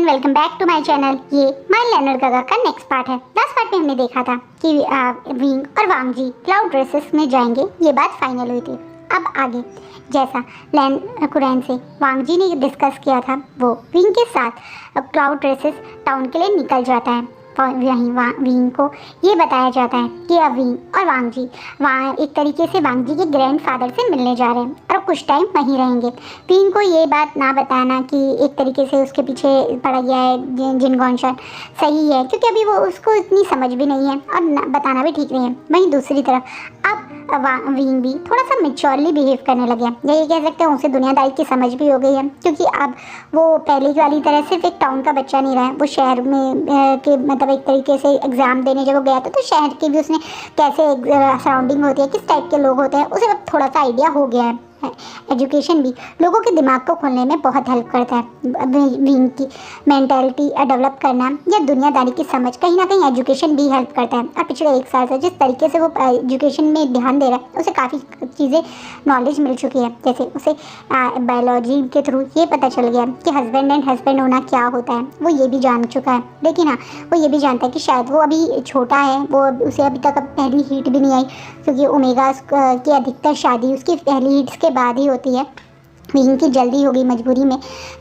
Welcome back to my channel. ये my learner गगा का नेक्स्ट पार्ट है। लास्ट पार्ट में हमने देखा था कि विंग और वांग जी क्लाउड रेसेस में जाएंगे, ये बात फाइनल हुई थी। अब आगे जैसा लैन कुरैन से वांग जी ने डिस्कस किया था, वो विंग के साथ क्लाउड रेसेस टाउन के लिए निकल जाता है। वहीं विंग को ये बताया जाता है कि अब विंग और वांग जी वहाँ एक तरीके से वांग जी के ग्रैंडफादर से मिलने जा रहे हैं और कुछ टाइम वहीं रहेंगे। विंग को ये बात ना बताना कि एक तरीके से उसके पीछे पड़ गया है जिनगॉन्शन सही है, क्योंकि अभी वो उसको इतनी समझ भी नहीं है और बताना भी ठीक नहीं है। वहीं दूसरी तरफ अब विंग भी थोड़ा सा मेच्योरली बिहेव करने लगे हैं, या ये कह सकते हैं उसे दुनियादारी की समझ भी हो गई है, क्योंकि अब वो पहले वाली तरह सिर्फ एक टाउन का बच्चा नहीं रहा है। वो शहर में के मतलब एक तरीके से एग्ज़ाम देने जब वो गया था तो शहर की भी उसने कैसे सराउंडिंग होती है, किस टाइप के लोग होते हैं, उसे अब थोड़ा सा आइडिया हो गया है। एजुकेशन भी लोगों के दिमाग को खोलने में बहुत हेल्प करता है। विंग की मेंटालिटी डेवलप करना या दुनियादारी की समझ कहीं ना कहीं एजुकेशन भी हेल्प करता है। और पिछले 1 साल से जिस तरीके से वो एजुकेशन में ध्यान दे रहा है, उसे काफ़ी चीज़ें नॉलेज मिल चुकी है। जैसे उसे बायोलॉजी के थ्रू ये पता चल गया कि हस्बैंड एंड हस्बैंड होना क्या होता है, वो ये भी जान चुका है। लेकिन हाँ, वो ये भी जानता है कि शायद वो अभी छोटा है, वो उसे अभी तक पहली हीट भी नहीं आई, क्योंकि ओमेगा की अधिकतर शादी उसकी पहली हीट्स के बाद ही होती है। विंग की जल्दी हो गई मजबूरी में,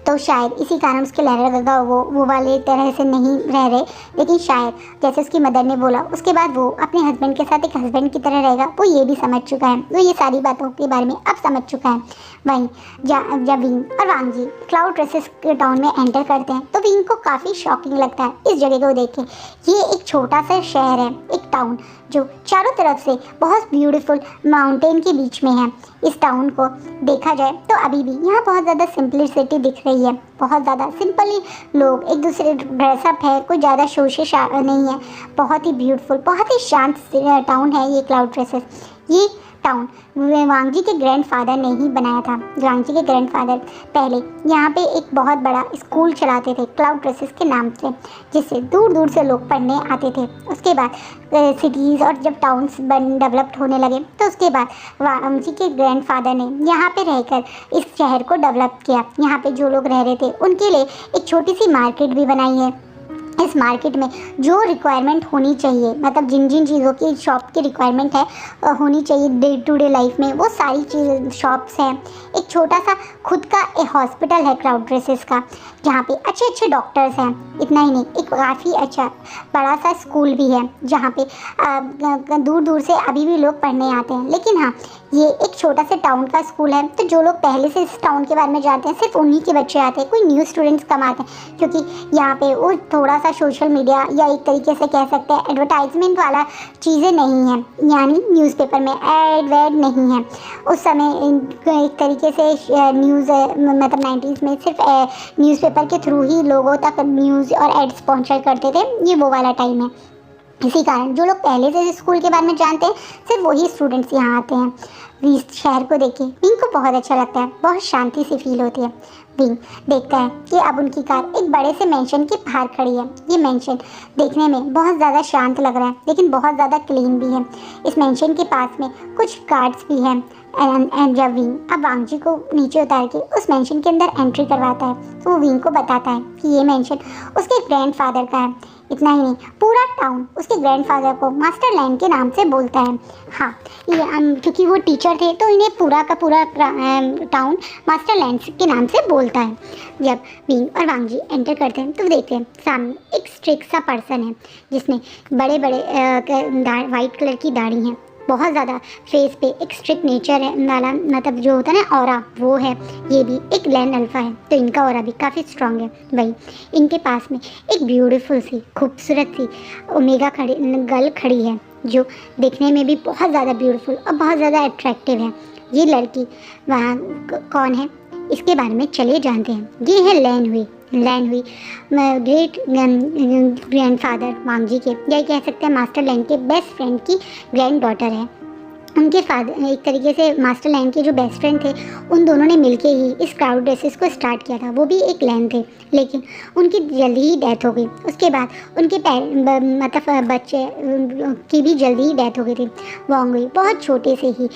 तो शायद इसी कारण उसके लहरा गगा वो वाले तरह से नहीं रह रहे। लेकिन शायद जैसे उसकी मदर ने बोला, उसके बाद वो अपने हस्बैंड के साथ एक हस्बैंड की तरह रहेगा, वो ये भी समझ चुका है। वो ये सारी बातों के बारे में अब समझ चुका है। वहीं जब विंग और वांग जी क्लाउड रेसेस टाउन में एंटर करते हैं तो विंग को काफ़ी शॉकिंग लगता है इस जगह को देख के। ये एक छोटा सा शहर है, एक टाउन जो चारों तरफ से बहुत ब्यूटीफुल माउंटेन के बीच में है। इस टाउन को देखा जाए तो अभी भी यहाँ बहुत ज़्यादा सिंपलिसिटी दिख रही है, बहुत ज़्यादा सिंपली लोग एक दूसरे ड्रेसअप है, कोई ज़्यादा शोशे नहीं है, बहुत ही ब्यूटीफुल, बहुत ही शांत टाउन है ये क्लाउड रेसेस। ये टाउन वांग जी के ग्रैंडफादर ने ही बनाया था। वांग जी के ग्रैंडफादर पहले यहाँ पे एक बहुत बड़ा स्कूल चलाते थे क्लाउड रेसेस के नाम से, जिससे दूर दूर से लोग पढ़ने आते थे। उसके बाद सिटीज़ और जब टाउन्स डेवलप्ड होने लगे तो उसके बाद वांग जी के ग्रैंडफादर ने यहाँ पे रहकर इस शहर को डेवलप किया। यहाँ पे जो लोग रह रहे थे उनके लिए एक छोटी सी मार्केट भी बनाई है। इस मार्केट में जो रिक्वायरमेंट होनी चाहिए, मतलब जिन जिन चीज़ों की शॉप की रिक्वायरमेंट है होनी चाहिए डे टू डे लाइफ में, वो सारी चीज़ शॉप्स हैं। एक छोटा सा खुद का एक हॉस्पिटल है क्लाउड रेसेस का, जहाँ पे अच्छे अच्छे डॉक्टर्स हैं। इतना ही नहीं, एक काफ़ी अच्छा बड़ा सा स्कूल भी है जहाँ पे दूर दूर से अभी भी लोग पढ़ने आते हैं। लेकिन हाँ, ये एक छोटा सा टाउन का स्कूल है, तो जो लोग पहले से इस टाउन के बारे में जानते हैं सिर्फ उन्हीं के बच्चे आते हैं, कोई न्यू स्टूडेंट्स कम आते हैं, क्योंकि यहाँ पे वो थोड़ा सा सोशल मीडिया या एक तरीके से कह सकते हैं एडवर्टाइजमेंट वाला चीज़ें नहीं हैं, यानी न्यूज़पेपर में एड वेड नहीं है। उस समय एक तरीके से न्यूज़ मतलब 90s में सिर्फ न्यूज़पेपर के थ्रू ही लोगों तक न्यूज़ और एड्स पहुँचा करते थे, ये वो वाला टाइम है। इसी कारण जो लोग पहले से स्कूल के बारे में जानते हैं सिर्फ वही स्टूडेंट्स यहाँ आते हैं। इस शहर को देख के विंग को बहुत अच्छा लगता है, बहुत शांति सी फील होती है। विंग देखता है कि अब उनकी कार एक बड़े से मेंशन के बाहर खड़ी है। ये मेंशन देखने में बहुत ज़्यादा शांत लग रहा है, लेकिन बहुत ज़्यादा क्लीन भी है। इस मेंशन के पास में कुछ गार्ड्स भी हैं। एंड जब विंग अब वांग जी को नीचे उतार के उस मेंशन के अंदर एंट्री करवाता है तो वो विंग को बताता है कि ये मेंशन उसके ग्रैंडफादर का है। इतना ही नहीं, पूरा टाउन उसके ग्रैंडफादर को मास्टर लैंड के नाम से बोलता है। हाँ, ये क्योंकि वो टीचर थे तो इन्हें पूरा का पूरा टाउन मास्टर लैंड के नाम से बोलता है। जब विंग और वांग जी एंटर करते हैं तो देखते हैं सामने एक स्ट्रिक्ट सा पर्सन है, जिसने बड़े बड़े वाइट कलर की दाढ़ी है, बहुत ज़्यादा फेस पे एक स्ट्रिक्ट नेचर है वाला, मतलब जो होता है ना ऑरा, वो है। ये भी एक लैंड अल्फा है तो इनका ऑरा भी काफ़ी स्ट्रॉन्ग है। वही इनके पास में एक ब्यूटीफुल सी खूबसूरत सी ओमेगा गर्ल खड़ी है, जो देखने में भी बहुत ज़्यादा ब्यूटीफुल और बहुत ज़्यादा अट्रैक्टिव है। ये लड़की वहाँ कौन है इसके बारे में चलिए जानते हैं। ये है लैन हुई ग्रेट ग्रैंडफादर वांग जी के, या कह सकते हैं मास्टर लैंड के बेस्ट फ्रेंड की ग्रैंड डॉटर है। उनके फादर एक तरीके से मास्टर लैन के जो बेस्ट फ्रेंड थे, उन दोनों ने मिलके ही इस क्राउड रेसेस को स्टार्ट किया था। वो भी एक लैन थे, लेकिन उनकी जल्दी ही डेथ हो गई। उसके बाद उनके मतलब बच्चे की भी जल्दी ही डेथ हो गई थी। वांग बहुत छोटे से ही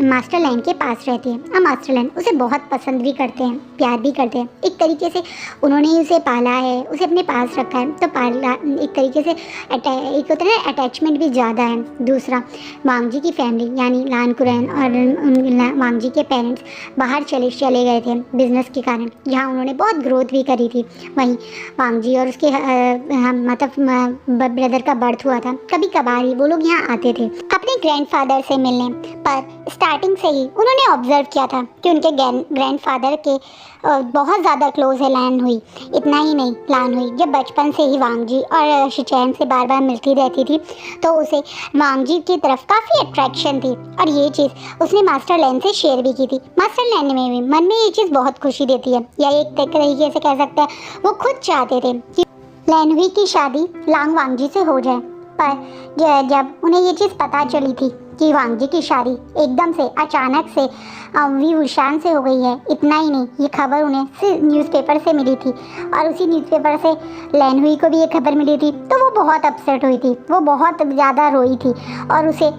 मास्टर लैन के पास रहती है और मास्टर लैन उसे बहुत पसंद भी करते हैं, प्यार भी करते हैं। एक तरीके से उन्होंने ही उसे पाला है, उसे अपने पास रखा है, तो पाला एक तरीके से एक होता है ना अटैचमेंट भी ज़्यादा है। दूसरा, वांग जी की फैमिली यानी लान कुरैन और वांग जी के पेरेंट्स बाहर चले गए थे बिजनेस के कारण, जहाँ उन्होंने बहुत ग्रोथ भी करी थी। वहीं वांग जी और उसके मतलब ब्रदर का बर्थ हुआ था। कभी कभार ही वो लोग यहाँ आते थे अपने ग्रैंडफादर से मिलने, पर स्टार्टिंग से ही उन्होंने ऑब्जर्व किया था कि उनके ग्रैंडफादर के बहुत ज़्यादा क्लोज है लान हुई। इतना ही नहीं, लान हुई जब बचपन से ही वांग जी और शिचैन से बार बार मिलती रहती थी, तो उसे वांग जी की तरफ काफ़ी अट्रैक्शन थी और ये चीज़ उसने मास्टर लैन से शेयर भी की थी। मास्टर लैन में भी मन में ये चीज़ बहुत खुशी देती है, या एक तरीके से कह सकते हैं वो खुद चाहते थे कि लैन हुई की शादी लांग वांग जी से हो जाए। पर जब उन्हें ये चीज़ पता चली थी कि वांग जी की शादी एकदम से अचानक से वी हुशान से हो गई है, इतना ही नहीं, ये खबर उन्हें सिर्फ न्यूज़पेपर से मिली थी और उसी न्यूज़पेपर से लैन हुई को भी ये खबर मिली थी, तो वो बहुत अपसेट हुई थी, वो बहुत ज़्यादा रोई थी और उसे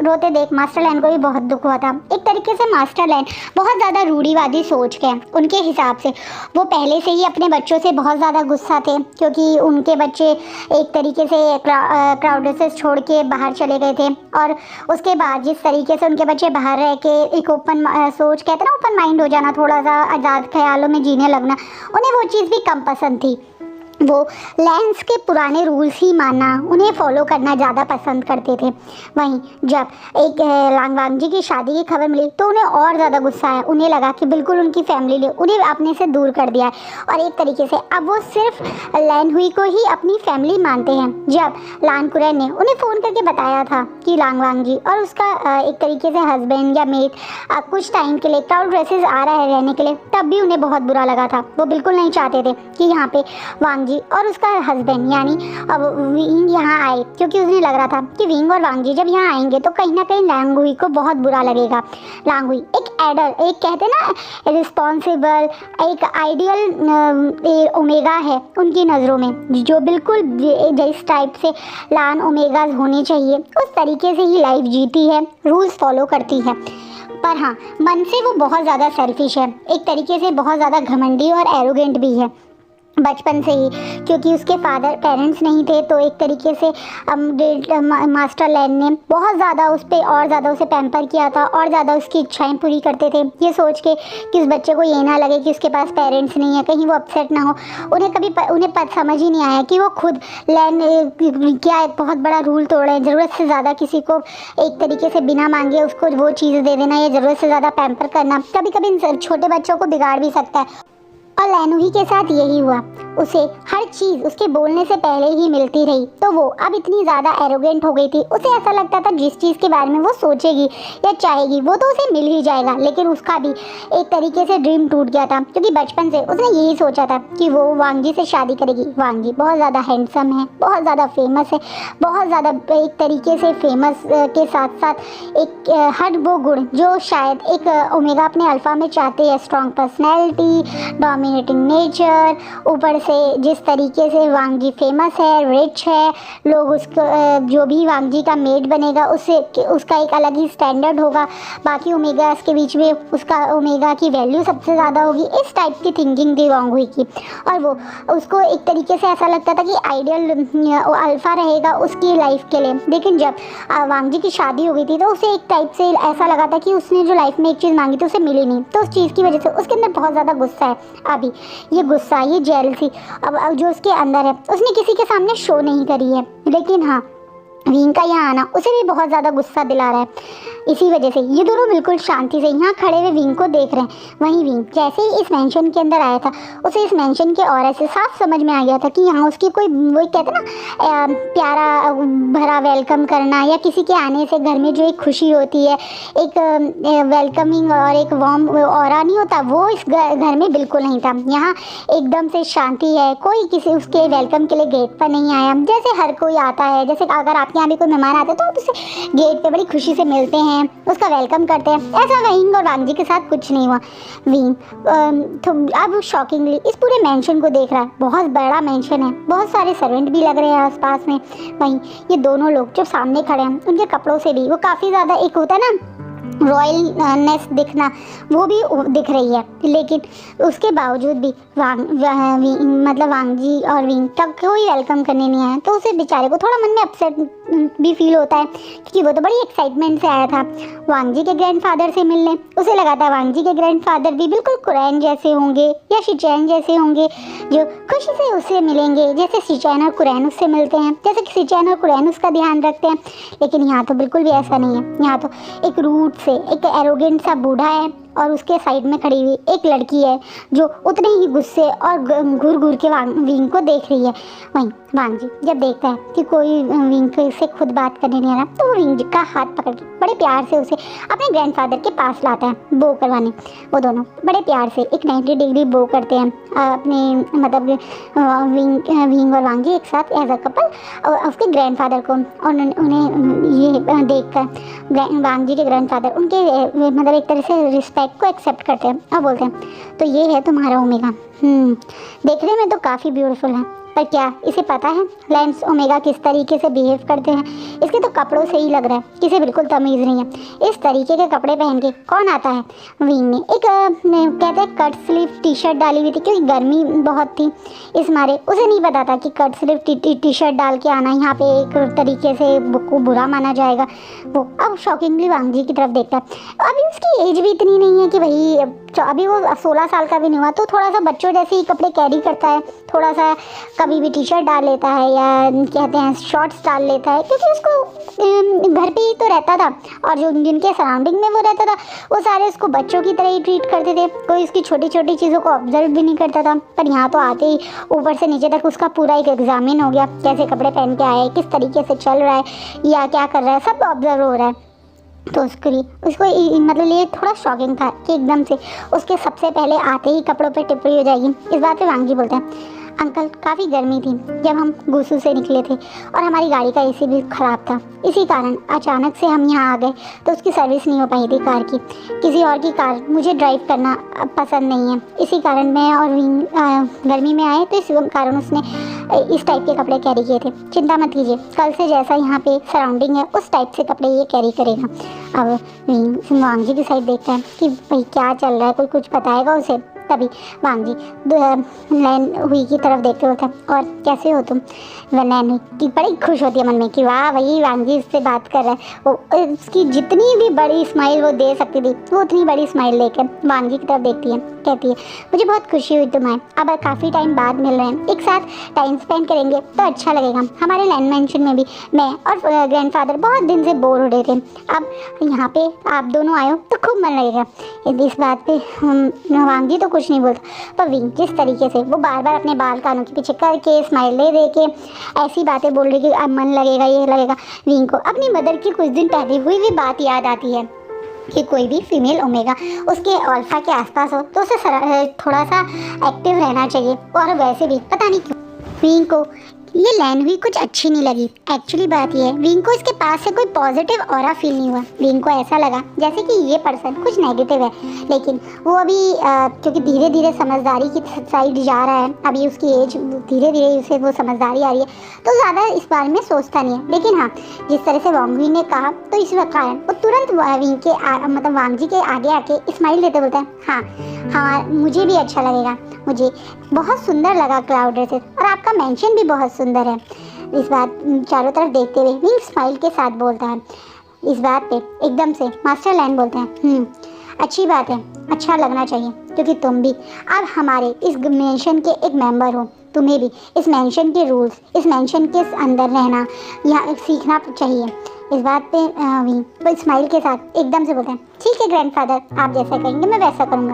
रोते देख मास्टर लैन को भी बहुत दुख हुआ था। एक तरीके से मास्टर लैन बहुत ज़्यादा रूढ़िवादी सोच के हैं। उनके हिसाब से वो पहले से ही अपने बच्चों से बहुत ज़्यादा गुस्सा थे, क्योंकि उनके बच्चे एक तरीके से क्राउड रेसेस छोड़ के बाहर चले गए थे और उसके बाद जिस तरीके से उनके बच्चे बाहर रह के एक ओपन सोच कहते हैं ना, ओपन माइंड हो जाना, थोड़ा सा आज़ाद ख्यालों में जीने लगना, उन्हें वो चीज़ भी कम पसंद थी। वो लैंस के पुराने रूल्स ही मानना, उन्हें फॉलो करना ज़्यादा पसंद करते थे। वहीं जब एक लांग वांग जी की शादी की खबर मिली तो उन्हें और ज़्यादा गुस्सा आया। उन्हें लगा कि बिल्कुल उनकी फैमिली ने उन्हें अपने से दूर कर दिया है और एक तरीके से अब वो सिर्फ लैन हुई को ही अपनी फैमिली मानते हैं। जब लान कुरैन ने उन्हें फ़ोन करके बताया था कि लांग वांग जी और उसका एक तरीके से हस्बैंड या मेट कुछ टाइम के लिए क्राउड रेसेस आ रहा है रहने के लिए, तब भी उन्हें बहुत बुरा लगा था। वो बिल्कुल नहीं चाहते थे कि यहाँ पे वांग जी और उसका हस्बैंड यानी अब विंग यहाँ आए, क्योंकि उन्हें लग रहा था कि विंग और वांग जी जब यहाँ आएंगे तो कहीं ना कहीं लांग हुई को बहुत बुरा लगेगा। लांग हुई एक एडर, एक कहते हैं ना रिस्पॉन्सिबल, एक आइडियल ओमेगा है उनकी नज़रों में, जो बिल्कुल जिस टाइप से लान ओमेगाज होने चाहिए उस तरीके से ही लाइफ जीती है, रूल्स फॉलो करती है। पर हाँ, मन से वो बहुत ज़्यादा सेल्फिश है, एक तरीके से बहुत ज़्यादा घमंडी और एरोगेंट भी है बचपन से ही, क्योंकि उसके पेरेंट्स नहीं थे, तो एक तरीके से मास्टर लैन ने बहुत ज़्यादा उस पर और ज़्यादा उसे पैम्पर किया था और ज़्यादा उसकी इच्छाएं पूरी करते थे, ये सोच के कि उस बच्चे को ये ना लगे कि उसके पास पेरेंट्स नहीं है, कहीं वो अपसेट ना हो। उन्हें समझ ही नहीं आया कि वो खुद लैन क्या एक बहुत बड़ा रूल तोड़े, ज़रूरत से ज़्यादा किसी को एक तरीके से बिना मांगे उसको वो चीज़ दे देना या ज़रूरत से ज़्यादा पैम्पर करना कभी कभी छोटे बच्चों को बिगाड़ भी सकता है। और लैनुही के साथ यही हुआ, उसे हर चीज़ उसके बोलने से पहले ही मिलती रही, तो वो अब इतनी ज़्यादा एरोगेंट हो गई थी। उसे ऐसा लगता था जिस चीज़ के बारे में वो सोचेगी या चाहेगी वो तो उसे मिल ही जाएगा। लेकिन उसका भी एक तरीके से ड्रीम टूट गया था, क्योंकि बचपन से उसने यही सोचा था कि वो वांग जी से शादी करेगी। वांग जी बहुत ज़्यादा हैंडसम है, बहुत ज़्यादा फेमस है, बहुत ज़्यादा एक तरीके से फेमस के साथ साथ एक हर वो गुण जो शायद एक ओमेगा अपने अल्फ़ा में चाहते हैं, स्ट्रॉन्ग पर्सनैलिटी, डोमिनेटिंग नेचर, ऊपर से जिस तरीके से वांग जी फेमस है, रिच है, लोग उसको जो भी वांग जी का मेड बनेगा उसका एक अलग ही स्टैंडर्ड होगा, बाकी ओमेगास के बीच में उसका ओमेगा की वैल्यू सबसे ज़्यादा होगी। इस टाइप की थिंकिंग थी वांग हुई की, और वो उसको एक तरीके से ऐसा लगता था कि आइडियल अल्फ़ा रहेगा उसकी लाइफ के लिए। लेकिन जब वांग जी की शादी हो गई थी तो उसे एक टाइप से ऐसा लगा था कि उसने जो लाइफ में एक चीज़ मांगी थी उसे मिली नहीं, तो उस चीज़ की वजह से उसके अंदर बहुत ज़्यादा गुस्सा है। अभी ये गुस्सा, ये जेलसी अब जो उसके अंदर है उसने किसी के सामने शो नहीं करी है, लेकिन हाँ विंग का यहाँ आना उसे भी बहुत ज़्यादा गुस्सा दिला रहा है। इसी वजह से ये दोनों बिल्कुल शांति से यहाँ खड़े हुए विंग को देख रहे हैं। वहीं विंग जैसे ही इस मेंशन के अंदर आया था, उसे इस मेंशन के ऑरा से साफ समझ में आ गया था कि यहाँ उसकी कोई, वो कहते ना प्यारा भरा वेलकम करना, या किसी के आने से घर में जो एक खुशी होती है, एक वेलकमिंग और एक वार्म ऑरा नहीं होता, वो इस घर में बिल्कुल नहीं था। यहाँ एकदम से शांति है, कोई किसी उसके वेलकम के लिए गेट पर नहीं आया। जैसे हर कोई आता है, जैसे अगर आपके यहाँ भी कोई मेहमान आते हैं तो आप उसे गेट पे बड़ी खुशी से मिलते हैं, उसका वेलकम करते हैं। ऐसा विंग और वांग जी के साथ कुछ नहीं हुआ। विंग तो अब शॉकिंगली इस पूरे मेंशन को देख रहा है। बहुत बड़ा मेंशन है, बहुत सारे सर्वेंट भी लग रहे हैं आसपास में। वहीं ये दोनों लोग जो सामने खड़े हैं, उनके कपड़ों से भी वो काफ़ी ज़्यादा, एक होता है ना रॉयलनेस दिखना, वो भी दिख रही है। लेकिन उसके बावजूद भी मतलब वांग जी और विंग का कोई वेलकम करने नहीं आया, तो उसे बेचारे को थोड़ा मन में अपसेट भी फील होता है, क्योंकि वो तो बड़ी एक्साइटमेंट से आया था वांग जी के ग्रैंडफादर से मिलने। उसे लगा था वांग जी के ग्रैंडफादर भी बिल्कुल कुरैन जैसे होंगे या शिचैन जैसे होंगे, जो खुशी से उससे मिलेंगे, जैसे शिचैन और कुरैन उससे मिलते हैं, जैसे कि शिचैन और कुरैन उसका ध्यान रखते हैं। लेकिन यहाँ तो बिल्कुल भी ऐसा नहीं है। यहाँ तो एक रूट से एक एरोगेंट सा बूढ़ा है, और उसके साइड में खड़ी हुई एक लड़की है जो उतने ही गुस्से और घूर घूर के विंग को देख रही है। वहीं वांग जी जब देखता है कि कोई विंग से खुद बात करने नहीं आ रहा, तो वो विंग का हाथ पकड़ के बड़े प्यार से उसे अपने ग्रैंडफादर के पास लाता है बो करवाने। वो दोनों बड़े प्यार से एक 90 डिग्री बो करते हैं अपने, मतलब विंग और वांग जी एक साथ एज अ कपल उसके ग्रैंडफादर को। और उन्हें ये देख कर वांग जी के ग्रैंडफादर उनके मतलब एक तरह से रिस्पेक्ट को एक्सेप्ट करते हैं और बोलते हैं, तो ये है तुम्हारा ओमेगा। देखने में तो काफ़ी ब्यूटीफुल है, पर क्या इसे पता है लेंस ओमेगा किस तरीके से बिहेव करते हैं? इसके तो कपड़ों से ही लग रहा है कि इसे बिल्कुल तमीज़ नहीं है। इस तरीके के कपड़े पहन के कौन आता है? विंग ने एक कहते हैं कट स्लीव टी शर्ट डाली हुई थी, क्योंकि गर्मी बहुत थी इस मारे। उसे नहीं पता था कि कट स्लीव टी शर्ट डाल के आना यहाँ पे एक तरीके से को बुरा माना जाएगा। वो अब शॉकिंगली वांग जी की तरफ देखता है। अभी उसकी एज भी इतनी नहीं है कि भाई, अभी वो 16 साल का भी नहीं हुआ, तो थोड़ा सा बच्चों जैसे ही कपड़े कैरी करता है, थोड़ा सा कभी भी टी शर्ट डाल लेता है या कहते हैं शॉर्ट्स डाल लेता है, क्योंकि उसको घर पे ही तो रहता था, और जो जिनके सराउंडिंग में वो रहता था वो सारे उसको बच्चों की तरह ही ट्रीट करते थे। कोई उसकी छोटी छोटी चीज़ों को ऑब्जर्व भी नहीं करता था। पर यहाँ तो आते ही ऊपर से नीचे तक उसका पूरा एक एग्जामिन हो गया, कैसे कपड़े पहन के आए, किस तरीके से चल रहा है या क्या कर रहा है, सब ऑब्जर्व हो रहा है। तो उसको मतलब ये थोड़ा शॉकिंग था कि एकदम से उसके सबसे पहले आते ही कपड़ों पे टिप्पणी हो जाएगी। इस बात पे वांग जी बोलते हैं, अंकल काफ़ी गर्मी थी जब हम गुसू से निकले थे, और हमारी गाड़ी का एसी भी ख़राब था। इसी कारण अचानक से हम यहाँ आ गए, तो उसकी सर्विस नहीं हो पाई थी कार की। किसी और की कार मुझे ड्राइव करना पसंद नहीं है, इसी कारण मैं और विंग गर्मी में आए, तो इस कारण उसने इस टाइप के कपड़े कैरी किए थे। चिंता मत कीजिए, कल से जैसा यहाँ पे सराउंडिंग है उस टाइप से कपड़े ये कैरी करेगा। अब विंग वांग जी की साइड देखता है कि भाई क्या चल रहा है, कोई कुछ बताएगा उसे। तभी वांग जी नैन हुई की तरफ देखते होते हैं, और कैसे हो तुम? नैन हुई की बड़ी खुश होती है मन में कि वाह भाई वांग जी इससे बात कर रहा है। वो उसकी जितनी भी बड़ी स्माइल वो दे सकती थी, वो उतनी बड़ी स्माइल लेकर वांग जी की तरफ देखती है, कहती है मुझे बहुत खुशी हुई तुम्हें, अब काफ़ी टाइम बाद मिल रहे हैं, एक साथ टाइम स्पेंड करेंगे तो अच्छा लगेगा। हमारे लैंड मेंशन में भी मैं और ग्रैंडफादर बहुत दिन से बोर हो रहे थे, अब यहाँ पे आप दोनों आए हो तो खूब मन लगेगा। इस बात पे वांग जी तो कुछ नहीं बोलता, पर विंग जिस तरीके से वो बार बार अपने बाल कानों के पीछे करके स्माइल दे के ऐसी बातें बोल रही कि अब मन लगेगा, ये लगेगा। विंग को अपनी मदर की कुछ दिन पहले हुई भी बात याद आती है कि कोई भी फीमेल ओमेगा उसके अल्फा के आसपास हो तो उसे थोड़ा सा एक्टिव रहना चाहिए। और वैसे भी पता नहीं क्यों विंग को ये लैन हुई कुछ अच्छी नहीं लगी। एक्चुअली बात ये है, विंग को इसके पास से कोई पॉजिटिव ऑरा फील नहीं हुआ। विंग को ऐसा लगा जैसे कि ये पर्सन कुछ नेगेटिव है, लेकिन वो अभी क्योंकि धीरे धीरे समझदारी की साइड जा रहा है, अभी उसकी एज धीरे धीरे उसे वो समझदारी आ रही है, तो ज़्यादा इस बारे में सोचता नहीं है। लेकिन हाँ, जिस तरह से वांग ने कहा तो इस कारण वो तुरंत विंग के मतलब वांग जी के आगे आके स्माइल देते बोलता है, हाँ मुझे भी अच्छा लगेगा, मुझे बहुत सुंदर लगा क्लाउड ड्रेसेस, और आपका मेंशन भी बहुत सुंदर है। इस बात चारों तरफ देखते हुए विंग स्माइल के साथ बोलता है। इस बात पे एकदम से मास्टर लैन बोलते हैं, अच्छी बात है, अच्छा लगना चाहिए, क्योंकि तुम भी अब हमारे इस मेंशन के एक मेंबर हो। तुम्हें भी इस मेंशन के रूल्स, इस मेंशन के अंदर रहना यहाँ सीखना चाहिए। इस बात पे वो स्माइल के साथ एकदम से बोलते हैं, ठीक है ग्रैंडफादर, आप जैसा कहेंगे मैं वैसा करूँगा,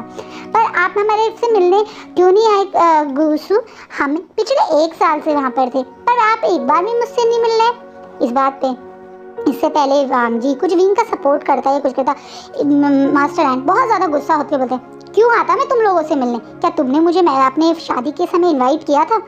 पर आप हमारे से मिलने क्यों नहीं आए गुसु? हम पिछले 1 साल से वहाँ पर थे, पर आप एक बार भी मुझसे नहीं मिल रहे। इस बात पे इससे पहले वांग जी कुछ विंग का सपोर्ट करता है, कुछ कहता, मास्टर हैंड बहुत ज़्यादा गुस्सा होते बोलते हैं, क्यों आता मैं तुम लोगों से मिलने? क्या तुमने मुझे मैं अपने शादी के समय इनवाइट किया था?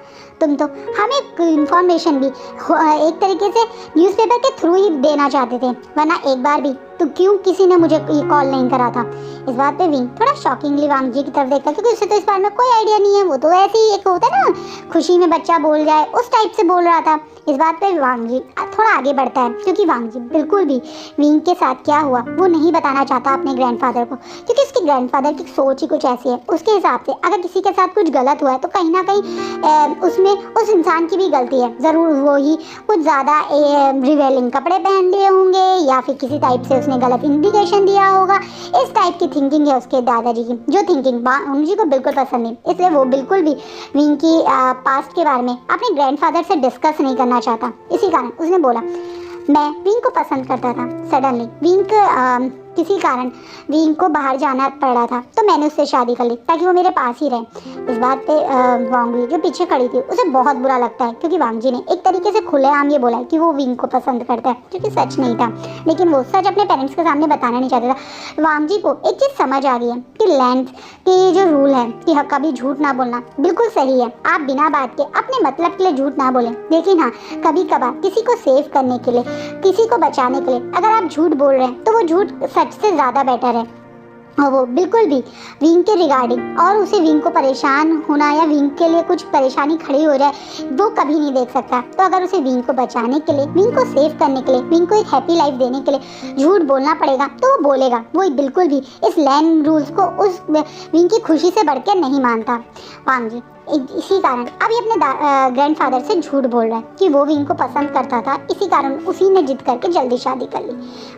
तुम तो हमें इन्फॉर्मेशन भी एक तरीके से न्यूज़पेपर के थ्रू ही देना चाहते थे, वरना एक बार भी तो क्यों किसी ने मुझे ये कॉल नहीं करा था? इस बात पे विंग थोड़ा शॉकिंगली वांग जी की तरफ देखा, क्योंकि उसे तो इस बारे में कोई आइडिया नहीं है, वो तो ऐसे ही एक होता है ना, खुशी में बच्चा बोल जाए उस टाइप से बोल रहा था। इस बात पे वांग जी थोड़ा आगे बढ़ता है, क्योंकि वांग जी बिल्कुल भी विंग के साथ क्या हुआ वो नहीं बताना चाहता अपने ग्रैंडफादर को, क्योंकि उसके ग्रैंडफादर की सोच ही कुछ ऐसी है। उसके हिसाब से अगर किसी के साथ कुछ गलत हुआ है तो कहीं ना कहीं उसमें उस इंसान की भी गलती है, ज़रूर वो ही कुछ ज़्यादा रिवेलिंग कपड़े पहन लिए होंगे या फिर किसी टाइप से उसने गलत इंडिकेशन दिया होगा। इस टाइप की थिंकिंग है उसके दादाजी की, जो थिंकिंग वांग जी को बिल्कुल पसंद नहीं, इसलिए वो बिल्कुल भी विंग की पास्ट के बारे में अपने ग्रैंडफादर से डिस्कस नहीं करना चाहता। इसी कारण उसने बोला, मैं विंग को पसंद करता था, सडनली विंग किसी कारण विंग को बाहर जाना पड़ा था, तो मैंने उससे शादी कर ली ताकि वो मेरे पास ही रहे। इस बात पे वांग जी जो पीछे खड़ी थी उसे बहुत बुरा लगता है, क्योंकि वांग जी ने एक तरीके से खुलेआम ये बोला है कि वो विंग को पसंद करता है, जो कि सच नहीं था, लेकिन वो सच अपने पेरेंट्स के सामने बताना नहीं चाहता था। वांग जी को एक चीज़ समझ आ गई है कि लैंड के जो रूल है कि कभी झूठ ना बोलना बिल्कुल सही है, आप बिना बात के अपने मतलब के लिए झूठ ना बोलें, लेकिन हाँ कभी कभार किसी को सेव करने के लिए, किसी को बचाने के लिए अगर आप झूठ बोल रहे हैं तो वो झूठ सच से ज़्यादा बेटर है। और वो बिल्कुल भी विंग के रिगार्डिंग और उसे विंग को परेशान होना या विंग के लिए कुछ परेशानी खड़ी हो जाए वो कभी नहीं देख सकता। तो अगर उसे विंग को बचाने के लिए, विंग को सेव करने के लिए, विंग को एक हैप्पी लाइफ देने के लिए झूठ बोलना पड़ेगा तो वो बोलेगा। वो बिल्कुल भी इस लैंड रूल्स को उस विंग की खुशी से बढ़कर नहीं मानता। वांग जी इसी कारण अभी अपने ग्रैंडफादर से झूठ बोल रहा है कि वो विंग को पसंद करता था, इसी कारण उसी ने जिद करके जल्दी शादी कर ली।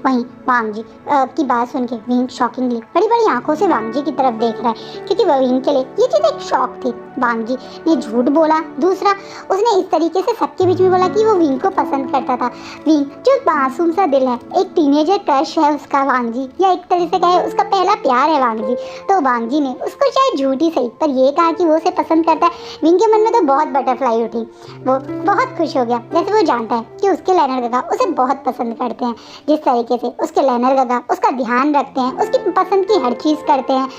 वहीं वांग जी की बात सुन के विंग शॉकिंगली बड़ी बड़ी आंखों से वांग जी की तरफ देख रहा है, क्योंकि वह विंग के लिए ये चीज़ एक शॉक थी। वांग जी ने झूठ बोला, दूसरा उसने इस तरीके से सबके बीच में बोला कि वो विंग को पसंद करता था। विंग जो मासूम सा दिल है, एक टीनेजर क्रश है उसका वांग जी, या एक तरह से कहे उसका पहला प्यार है वांग जी, तो वांग जी ने उसको शायद झूठी सही पर ये कहा कि वो उसे पसंद करता है। विंग के मन में तो बहुत बटरफ्लाई उठी, वो बहुत खुश हो गया, जैसे वो जानता है कि उसके लैनर गगा उसे बहुत पसंद करते हैं। जिस तरीके से उसके लैनर गगा उसका ध्यान रखते हैं, उसकी पसंद की हर चीज़ करते हैं,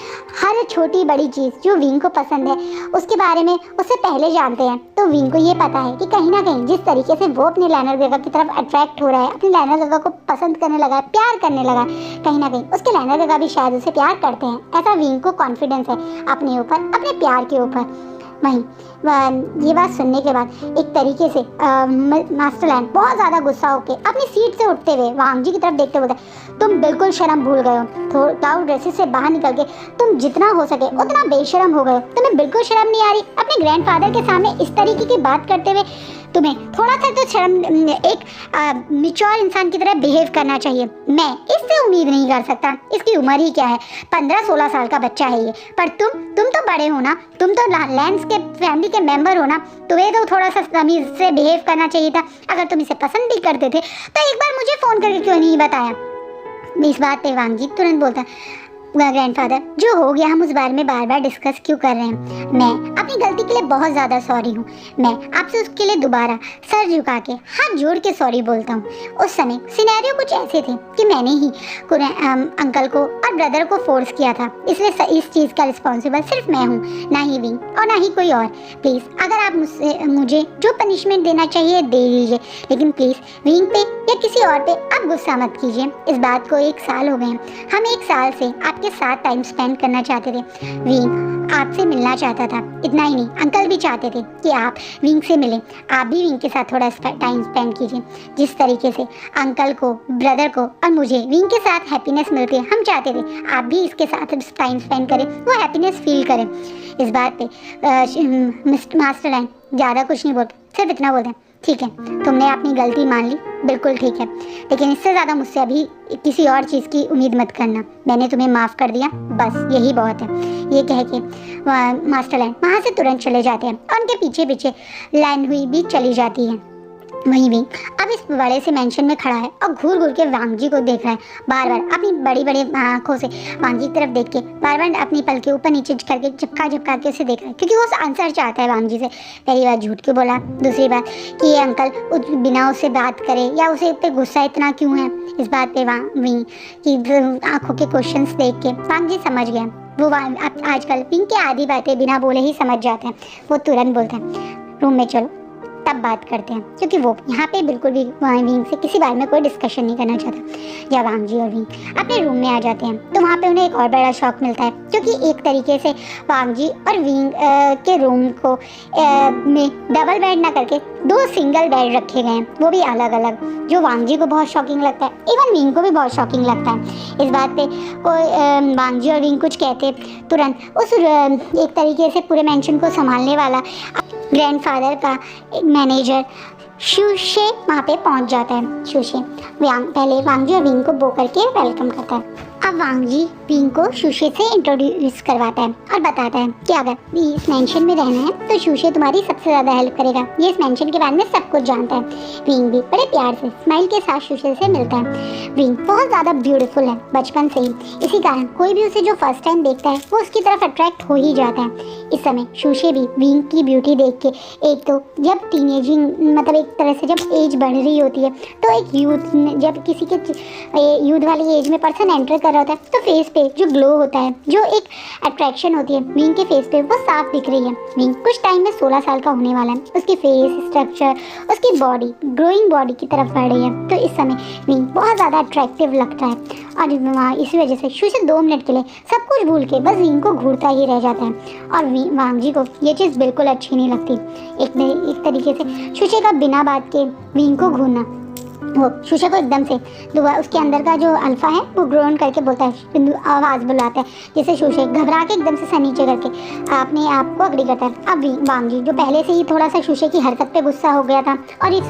हर छोटी बड़ी चीज़ जो विंग को पसंद है उसके बारे में उससे पहले जानते हैं। तो विंग को ये पता है कि कहीं ना कहीं जिस तरीके से वो अपने लैनर गगा की तरफ अट्रैक्ट हो रहा है, अपने लैनर गगा को पसंद करने लगा है, प्यार करने लगा है, कहीं ना कहीं उसके लैनर गगा भी शायद उसे प्यार करते हैं। ऐसा विंग को कॉन्फिडेंस है अपने ऊपर, अपने प्यार के ऊपर। वहीं ये बात सुनने के बाद एक तरीके से मास्टर लैंड बहुत ज़्यादा गुस्सा होकर अपनी सीट से उठते हुए वांग जी की तरफ देखते बोलते, तुम बिल्कुल शर्म भूल गए हो, क्लाउड ड्रेसेस से बाहर निकल के तुम जितना हो सके उतना बेशर्म हो गए हो, तुम्हें बिल्कुल शर्म नहीं आ रही अपने ग्रैंडफादर के सामने इस तरीके की बात करते हुए? तुम्हें थोड़ा सा तो शर्म, एक मैच्योर इंसान की तरह बिहेव करना चाहिए। मैं इससे उम्मीद नहीं कर सकता, इसकी उम्र ही क्या है, 15-16 साल का बच्चा है ये, पर तुम तो बड़े हो ना, तुम तो लैंड्स के फैमिली के मेंबर हो ना, तुम्हें तो थोड़ा सा तमीज से बिहेव करना चाहिए था। अगर तुम इसे पसंद भी करते थे तो एक बार मुझे फ़ोन करके क्यों नहीं बताया? इस बात पे वांग जी तुरंत बोलता, ग्रैंडफादर जो हो गया हम उस बारे में बार बार डिस्कस क्यों कर रहे हैं? मैं अपनी गलती के लिए बहुत ज़्यादा सॉरी हूँ। मैं आपसे उसके लिए दोबारा सर झुका के हाथ जोड़ के सॉरी बोलता हूँ। उस समय सिनेरियो कुछ ऐसे थे कि मैंने ही अंकल को और ब्रदर को फोर्स किया था, इसलिए इस चीज़ का रिस्पॉन्सिबल सिर्फ मैं हूँ, ना ही विंग और ना ही कोई और। प्लीज़ अगर आप मुझे जो पनिशमेंट देना चाहिए दे दीजिए, लेकिन प्लीज़ विंग पे या किसी और पे आप गुस्सा मत कीजिए। इस बात को 1 साल हो गए हैं, हम 1 साल से आपके साथ टाइम स्पेंड करना चाहते थे। विंग आपसे मिलना चाहता था, इतना ही नहीं अंकल भी चाहते थे कि आप विंग से मिलें। आप भी विंग के साथ थोड़ा टाइम स्पेंड कीजिए। जिस तरीके से अंकल को, ब्रदर को और मुझे विंग के साथ हैप्पीनेस मिलती है, हम चाहते थे आप भी इसके साथ टाइम स्पेंड करें, वो हैप्पीनेस फील करें। इस बात पे मास्टर लैंड ज़्यादा कुछ नहीं बोलते, सिर्फ इतना बोलते हैं, ठीक है तुमने अपनी गलती मान ली, बिल्कुल ठीक है, लेकिन इससे ज़्यादा मुझसे अभी किसी और चीज़ की उम्मीद मत करना, मैंने तुम्हें माफ़ कर दिया, बस यही बहुत है। ये कह के मास्टर लैंड वहाँ से तुरंत चले जाते हैं और उनके पीछे पीछे लैंड हुई भी चली जाती है। वहीं भी अब इस बड़े से मेंशन में खड़ा है और घूर घूर के वांग जी को देख रहा है, बार बार अपनी बड़ी बड़ी आंखों से वांग जी की तरफ देख के बार बार अपनी पलकें ऊपर नीचे करके झपका झपका के उसे देख रहा है, क्योंकि वो आंसर चाहता है वांग जी से। पहली बात झूठ क्यों बोला, दूसरी बात कि ये अंकल बिना उससे बात करे या उसे पे गुस्सा इतना क्यों है। इस बात पे विंग की आंखों के क्वेश्चंस देख के वांग जी समझ गया। वो आजकल विंग की आधी बातें बिना बोले ही समझ जाते हैं। वो तुरंत बोलते हैं रूम में चलो तब बात करते हैं, क्योंकि वो यहाँ पे बिल्कुल भी विंग से किसी बारे में कोई डिस्कशन नहीं करना चाहता। जब वांग जी और विंग अपने रूम में आ जाते हैं तो वहाँ पे उन्हें एक और बड़ा शौक मिलता है, क्योंकि एक तरीके से वांग जी और विंग के रूम को में डबल बेड ना करके 2 सिंगल बेड रखे गए हैं, वो भी अलग अलग, जो वांग जी को बहुत शॉकिंग लगता है, इवन विंग को भी बहुत शॉकिंग लगता है। इस बात पे कोई वांग जी और विंग कुछ कहते तुरंत उस एक तरीके से पूरे मेंशन को संभालने वाला ग्रैंडफादर का मैनेजर शूशे वहाँ पे पहुँच जाता है। शूशे पहले वांग जी और विंग को बो करके वेलकम करता है। अब वांग जी विंग को शूशे से इंट्रोड्यूस करवाता है और बताता है कि अगर इस मेंशन में रहना है तो शूशे तुम्हारी सबसे ज़्यादा हेल्प करेगा, ये इस मेंशन के बारे में सब कुछ जानता है। विंग भी बड़े प्यार से स्माइल के साथ शूशे से मिलता है। विंग बहुत ज़्यादा ब्यूटीफुल है बचपन से ही, इसी कारण कोई भी उसे जो फर्स्ट टाइम देखता है वो उसकी तरफ अट्रैक्ट हो ही जाता है। इस समय शूशे भी विंग की ब्यूटी देख के, एक तो जब टीनेजिंग मतलब एक तरह से जब एज बढ़ रही होती है तो एक यूथ जब किसी के यूथ वाली एज में पर्सन एंटर कर रहा होता है तो फेस पे जो ग्लो होता है, जो एक अट्रैक्शन होती है विंग के फेस पे, वो साफ दिख रही है। विंग कुछ टाइम में 16 साल का होने वाला है। उसकी फेस स्ट्रक्चर, उसकी बॉडी ग्रोइंग बॉडी की तरफ बढ़ रही है, तो इस समय विंग बहुत ज़्यादा अट्रैक्टिव लगता है। और इसी वजह से शूशे 2 मिनट के लिए सब कुछ भूल के बस विंग को घूरता ही रह जाता है। और वांग जी को ये चीज़ बिल्कुल अच्छी नहीं लगती। एक तरीके से शूशे का बिना बात के विंग को घूरना, वो शूशे को एकदम से उसके अंदर का जो अल्फा है वो ग्रोन करके बोलता है, आवाज़ बुलाता है, जिससे शूशे घबरा के एकदम से सर नीचे करके अपने आप को अग्री करता है। अब वांग जी जो पहले से ही थोड़ा सा शूशे की हरकत पे गुस्सा हो गया था और इस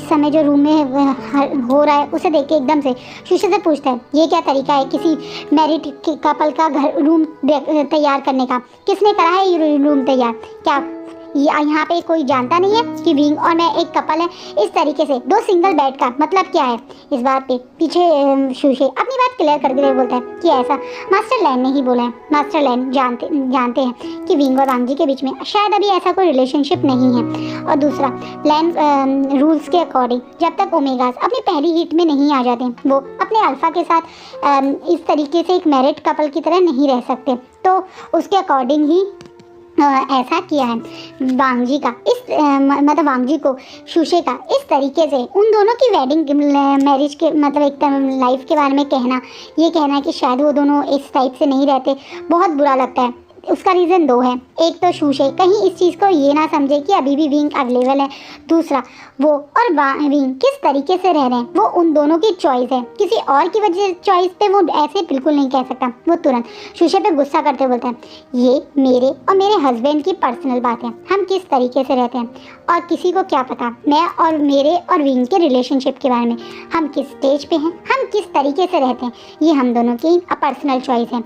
समय जो रूम में हो रहा है उसे देख के एकदम से शूशे से पूछता है, ये क्या तरीका है किसी मैरिड कपल का रूम तैयार करने का, किसने करा है ये रूम तैयार, क्या यहाँ पे कोई जानता नहीं है कि विंग और मैं एक कपल है, इस तरीके से 2 सिंगल बेड का मतलब क्या है। इस बात पे पीछे शूशे अपनी बात क्लियर करते हुए बोलता है कि ऐसा मास्टर लैन ने ही बोला है। मास्टर लैन जानते हैं कि विंग और वांग जी के बीच में शायद अभी ऐसा कोई रिलेशनशिप नहीं है। और दूसरा, लैन रूल्स के अकॉर्डिंग जब तक ओमेगास अपनी पहली हीट में नहीं आ जाते वो अपने अल्फा के साथ इस तरीके से एक मैरिड कपल की तरह नहीं रह सकते, तो उसके अकॉर्डिंग ही ऐसा किया है वांग जी का। मतलब वांग जी को शूशे का इस तरीके से उन दोनों की वेडिंग मैरिज के मतलब एक लाइफ के बारे में ये कहना कि शायद वो दोनों इस टाइप से नहीं रहते, बहुत बुरा लगता है। उसका रीज़न 2 है। एक तो शूशे कहीं इस चीज़ को ये ना समझे कि अभी भी विंग अवेलेबल है, दूसरा वो और विंग किस तरीके से रह रहे हैं वो उन दोनों की चॉइस है, किसी और की वजह चॉइस पे वो ऐसे बिल्कुल नहीं कह सकता। वो तुरंत शूशे पे गुस्सा करते बोलता है, ये मेरे और मेरे हस्बैंड की पर्सनल बात है, हम किस तरीके से रहते हैं और किसी को क्या पता मैं और मेरे और विंग के रिलेशनशिप के बारे में, हम किस स्टेज पे हैं, हम किस तरीके से रहते हैं, ये हम दोनों की पर्सनल चॉइस है।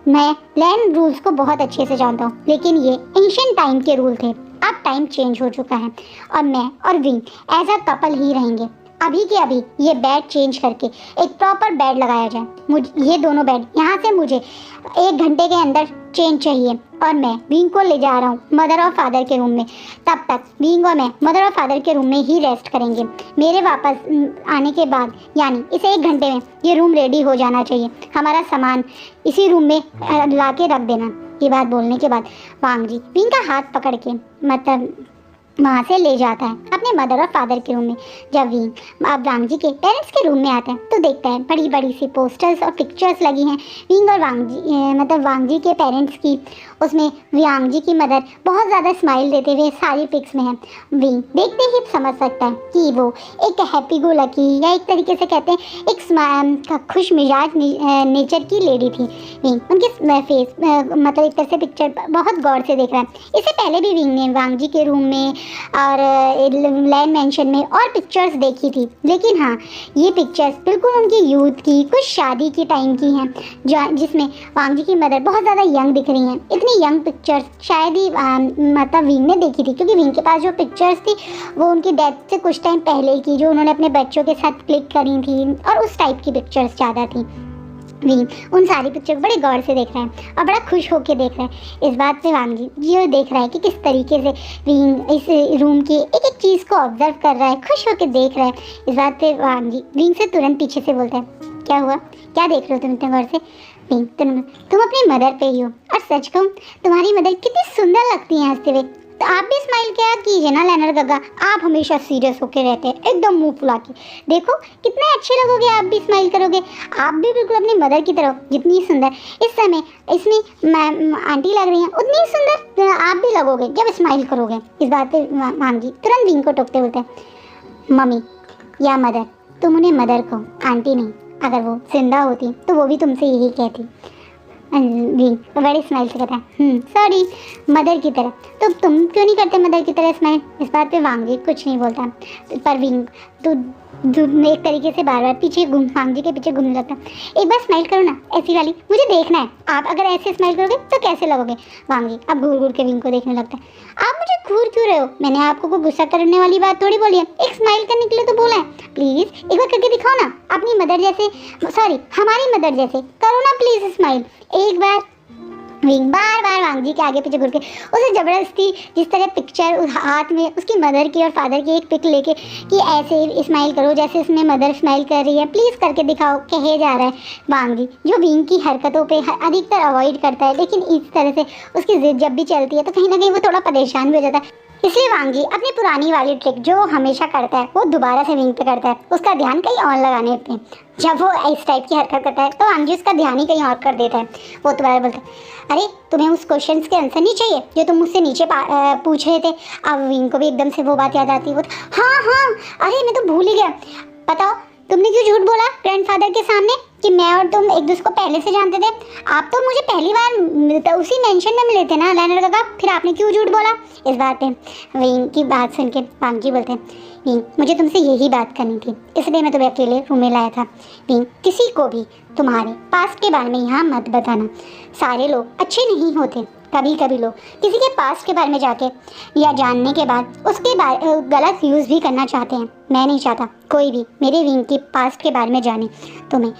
मैं लैंड रूल्स को बहुत अच्छे से जानता हूँ, लेकिन ये एंशिएंट टाइम के रूल थे, अब टाइम चेंज हो चुका है और मैं और विंग एज अ कपल ही रहेंगे। अभी के अभी ये बेड चेंज करके एक प्रॉपर बेड लगाया जाए। मुझे ये दोनों बेड यहाँ से मुझे 1 घंटे के अंदर चेंज चाहिए और मैं विंग को ले जा रहा हूँ मदर और फादर के रूम में। तब तक विंग और मैं मदर और फादर के रूम में ही रेस्ट करेंगे। मेरे वापस आने के बाद यानी इस 1 घंटे में ये रूम रेडी हो जाना चाहिए। हमारा सामान इसी रूम में ला के रख देना। ये बात बोलने के बाद वांग जी विंग का हाथ पकड़ के मतलब वहाँ से ले जाता है अपने मदर और फादर के रूम में। जब विंग अब वांग जी के पेरेंट्स के रूम में आता है तो देखता है बड़ी बड़ी सी पोस्टर्स और पिक्चर्स लगी हैं विंग और वांग जी मतलब वांग जी के पेरेंट्स की। उसमें वांग जी की मदर बहुत ज़्यादा स्माइल देते हुए सारी पिक्स में है। विंग देखते ही समझ सकता है कि वो एक हैप्पी गो लकी या एक तरीके से कहते हैं एक खुश मिजाज नेचर की लेडी थी। विंग उनके फेस मतलब एक तरह से पिक्चर बहुत गौर से देख रहा है। इससे पहले भी विंग ने वांग जी के रूम में और लैंड मेंशन में और पिक्चर्स देखी थी, लेकिन हाँ ये पिक्चर्स बिल्कुल उनकी यूथ की कुछ शादी की टाइम की हैं जिसमें वांग जी की मदर बहुत ज़्यादा यंग दिख रही हैं। इतनी अपनी यंग पिक्चर्स शायद ही मतलब विंग ने देखी थी, क्योंकि विंग के पास जो पिक्चर्स थी वो उनकी डेथ से कुछ टाइम पहले की, जो उन्होंने अपने बच्चों के साथ क्लिक करी थी, और उस टाइप की पिक्चर्स ज़्यादा थी। विंग उन सारी पिक्चर को बड़े गौर से देख रहा है और बड़ा खुश होकर देख रहा है। इस बात पे वांग जी ये देख रहा है कि किस तरीके से विंग इस रूम की एक एक चीज़ को ऑब्जर्व कर रहा है, खुश होकर देख रहा है। इस बात पे वांग जी विंग से तुरंत पीछे से बोलता है, क्या हुआ, क्या देख रहे हो तुम इतने गौर से? विंग तुम अपनी मदर पे ही हो, और सच कहूँ तुम्हारी मदर कितनी सुंदर लगती है हंसते हुए। तो आप भी स्माइल क्या कीजिए ना लेनर गगा, आप हमेशा सीरियस होके रहते हैं, एकदम मुंह फुला के। देखो कितने अच्छे लगोगे, आप भी स्माइल करोगे, आप भी बिल्कुल अपनी मदर की तरह, जितनी सुंदर इस समय इसमें आंटी लग रही हैं उतनी सुंदर आप भी लगोगे जब स्माइल करोगे। इस बात पे वांग जी तुरंत विंग को टोकते बोलते हैं, मम्मी या मदर, तुम उन्हें मदर कहो, आंटी नहीं। अगर वो जिंदा होती तो वो भी तुमसे यही कहती। विंग बड़ी स्माइल से कहता है, सॉरी, मदर की तरह। तो तुम क्यों नहीं करते मदर की तरह स्माइल? इस बात पे वांग जी कुछ नहीं बोलता, पर विंग तो एक तरीके से बार बार पीछे वांग जी के पीछे घूमने लगता है। एक बार स्माइल करो ना, ऐसी वाली, मुझे देखना है। आप अगर ऐसे स्माइल करोगे तो कैसे लगोगे? वांग जी अब घूर घूर के विंग को देखने लगता है। आप मुझे घूर क्यों रहे हो? मैंने आपको कोई गुस्सा करने वाली बात थोड़ी बोली है, एक स्माइल करने के लिए तो बोला है। प्लीज़ एक बार करके दिखाओ ना, अपनी मदर जैसे, सॉरी हमारी मदर जैसे करो ना प्लीज़ स्माइल एक बार। विंग बार बार वांग जी के आगे पीछे घूर के उसे ज़बरदस्ती जिस तरह पिक्चर उस हाथ में उसकी मदर की और फादर की एक पिक लेके कि ऐसे स्माइल करो जैसे इसमें मदर स्माइल कर रही है, प्लीज़ करके दिखाओ, कहे जा रहा है वांग जी, जो विंग की हरकतों पे अधिकतर अवॉइड करता है। लेकिन इस तरह से उसकी जिद जब भी चलती है तो कहीं ना कहीं वो थोड़ा परेशान भी हो जाता है। इसलिए वांग जी अपनी पुरानी वाली ट्रिक जो हमेशा करता है वो दोबारा से विंग पे करता है, उसका ध्यान कहीं और लगाने पे। जब वो इस टाइप की हरकत करता है तो वांग जी उसका ध्यान ही कहीं और कर देता है। वो दोबारा बोलता है, अरे तुम्हें उस क्वेश्चन के आंसर नहीं चाहिए जो तुम मुझसे नीचे पूछ रहे थे? अब विंग को भी एकदम से वो बात याद आती है। वो हाँ, अरे मैं तो भूल ही गया, बताओ तुमने क्यों झूठ बोला ग्रैंडफादर के सामने कि मैं और तुम एक दूसरे को पहले से जानते थे? आप तो मुझे पहली बार उसी मेंशन में मिले थे ना लेनर काका, फिर आपने क्यों झूठ बोला? इस बात पे विंग की बात सुन के वांग जी बोलते हैं, विंग मुझे तुमसे यही बात करनी थी, इसलिए मैं तुम्हें अकेले रूम में लाया था। विंग किसी को भी तुम्हारे पास्ट के बारे में यहाँ मत बताना, सारे लोग अच्छे नहीं होते। कभी कभी लोग किसी के पास्ट के बारे में जाके या जानने के बाद उसके गलत यूज़ भी करना चाहते हैं। मैं नहीं चाहता कोई भी मेरे विंग की पास्ट के बारे में जाने। तुम्हें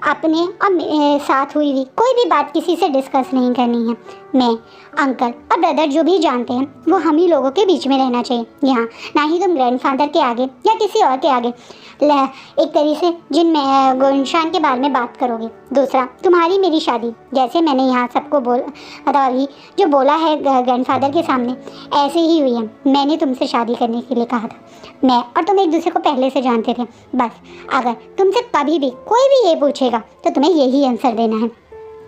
अपने और साथ हुई हुई कोई भी बात किसी से डिस्कस नहीं करनी है। मैं, अंकल और ब्रदर जो भी जानते हैं वो हम ही लोगों के बीच में रहना चाहिए यहाँ, ना ही तुम ग्रैंडफादर के आगे या किसी और के आगे एक तरीके से जिन गुनशान के बारे में बात करोगे। दूसरा, तुम्हारी मेरी शादी जैसे मैंने यहाँ सबको मतलब अभी जो बोला है ग्रैंडफादर के सामने ऐसे ही हुई है। मैंने तुमसे शादी करने के लिए कहा था, मैं और तुम एक दूसरे को पहले से जानते थे। बस अगर तुमसे कभी भी कोई भी ये पूछेगा तो तुम्हें यही आंसर देना है,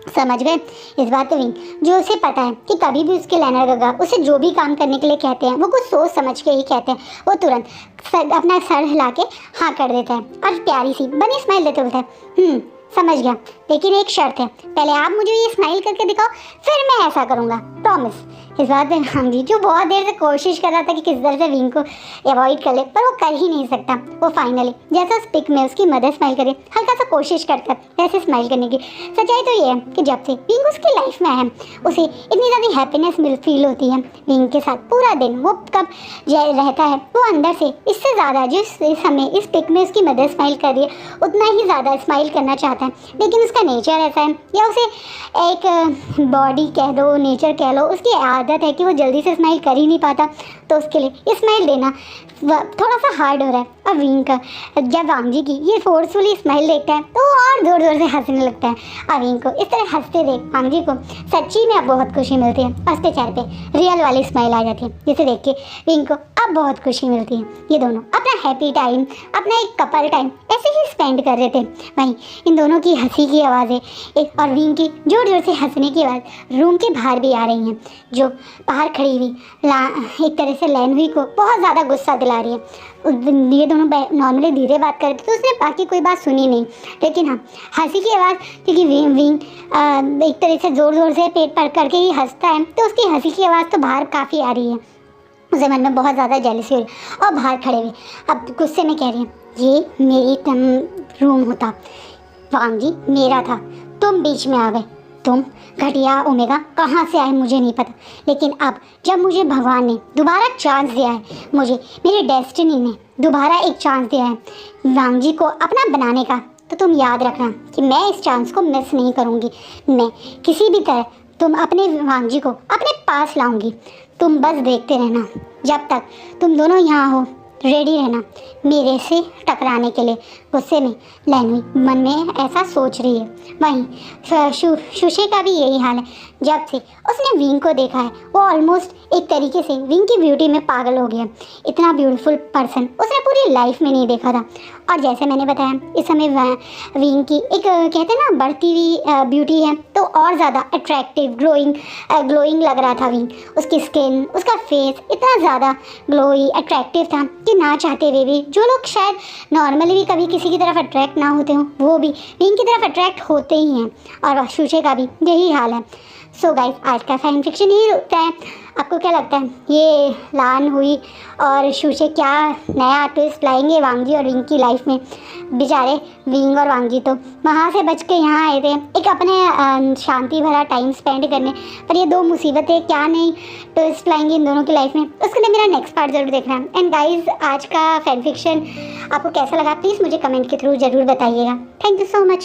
समझ गए? इस बात पे विंग जो उसे पता है कि कभी भी उसके लेनर गगा उसे जो भी काम करने के लिए कहते हैं वो कुछ सोच समझ के ही कहते हैं, वो तुरंत अपना सर हिला के हाँ कर देता है और प्यारी सी बनी स्माइल देते बोलता है, समझ गया, लेकिन एक शर्त है, पहले आप मुझे ये स्माइल करके दिखाओ फिर मैं ऐसा करूँगा, प्रॉमिस। इस बात पे हाँ जी जो बहुत देर से कोशिश कर रहा था कि किस तरह से विंग को अवॉइड कर ले, पर वो कर ही नहीं सकता। वो फाइनली जैसा उस पिक में उसकी मदर स्माइल करे हल्का सा कोशिश करता है ऐसे स्माइल करने की। सच्चाई तो ये है कि जब से विंग उसकी लाइफ में है उसे इतनी ज़्यादा हैप्पीनेस फील होती है विंग के साथ। पूरा दिन वो कब रहता है वो अंदर से इससे ज़्यादा जिस समय इस पिक में उसकी मदर स्माइल कर रही है उतना ही ज़्यादा स्माइल करना चाहता है, लेकिन उसका नेचर ऐसा है या उसे एक बॉडी कह दो, नेचर कह लो, उसकी आदत है कि वो जल्दी से स्माइल कर ही नहीं पाता, तो उसके लिए स्माइल देना थोड़ा सा हार्ड हो रहा है। और विंग का जब वांग जी की ये फोर्सफुली स्माइल देखता है तो और ज़ोर ज़ोर से हंसने लगता है। और विंग को इस तरह हंसते देख वांग जी को सच्ची में अब बहुत खुशी मिलती है और उसके चेहरे पे रियल वाली स्माइल आ जाती है, जिसे देख के विंग को अब बहुत खुशी मिलती है। ये दोनों अपना हैप्पी टाइम, अपना एक कपल टाइम ऐसे ही स्पेंड कर रहे थे। वहीं इन दोनों की हंसी की आवाज़ें और विंग की जोर जोर से हंसने की आवाज़ रूम के बाहर भी आ रही हैं, जो बाहर खड़ी हुई एक तरह से लैन हुई को बहुत ज़्यादा गुस्सा दिला रही है। ये दोनों नॉर्मली धीरे बात कर रहे थे तो उसने बाकी कोई बात सुनी नहीं, लेकिन हाँ हंसी की आवाज़ क्योंकि विंग एक तरह से ज़ोर ज़ोर से पेट पर करके ही हंसता है तो उसकी हंसी की आवाज़ तो बाहर काफ़ी आ रही है। उसे मन में बहुत ज़्यादा जेलसी हो रही है और बाहर खड़े हुए अब गुस्से में कह रही है, ये मेरी रूम होता वांग जी, मेरा था, तुम बीच में आ गए, तुम घटिया ओमेगा कहाँ से आए मुझे नहीं पता, लेकिन अब जब मुझे भगवान ने दोबारा चांस दिया है, मुझे मेरी डेस्टिनी ने दोबारा एक चांस दिया है वांग जी को अपना बनाने का, तो तुम याद रखना कि मैं इस चांस को मिस नहीं करूँगी। मैं किसी भी तरह तुम अपने वांग जी को अपने पास लाऊंगी। तुम बस देखते रहना, जब तक तुम दोनों यहाँ हो रेडी रहना मेरे से टकराने के लिए। गुस्से में लैनुई मन में ऐसा सोच रही है। वहीं शुशे का भी यही हाल है। जब से उसने विंग को देखा है वो ऑलमोस्ट एक तरीके से विंग की ब्यूटी में पागल हो गया। इतना ब्यूटीफुल पर्सन उसने पूरी लाइफ में नहीं देखा था। और जैसे मैंने बताया इस समय विंग की एक कहते हैं ना बढ़ती हुई ब्यूटी है, तो और ज़्यादा अट्रैक्टिव ग्लोइंग लग रहा था विंग। उसकी स्किन, उसका फेस इतना ज़्यादा ग्लोई अट्रैक्टिव था कि ना चाहते हुए भी जो लोग शायद नॉर्मली भी कभी किसी की तरफ अट्रैक्ट ना होते हों, वो भी विंग की तरफ अट्रैक्ट होते ही हैं। और शुशे का भी यही हाल है। सो गाइस, आज का फैन फिक्शन यही होता है। आपको क्या लगता है ये लान हुई और शुशे क्या नया ट्विस्ट लाएंगे वांग जी और विंग की लाइफ में? बेचारे विंग और वांग जी तो वहाँ से बच के यहाँ आए थे एक अपने शांति भरा टाइम स्पेंड करने, पर ये दो मुसीबतें क्या नहीं ट्विस्ट लाएंगी इन दोनों की लाइफ में, उसके लिए मेरा नेक्स्ट पार्ट ज़रूर देखना है। एंड गाइज, आज का फैन फिक्शन आपको कैसा लगा प्लीज़ मुझे कमेंट के थ्रू ज़रूर बताइएगा। Thank you so much.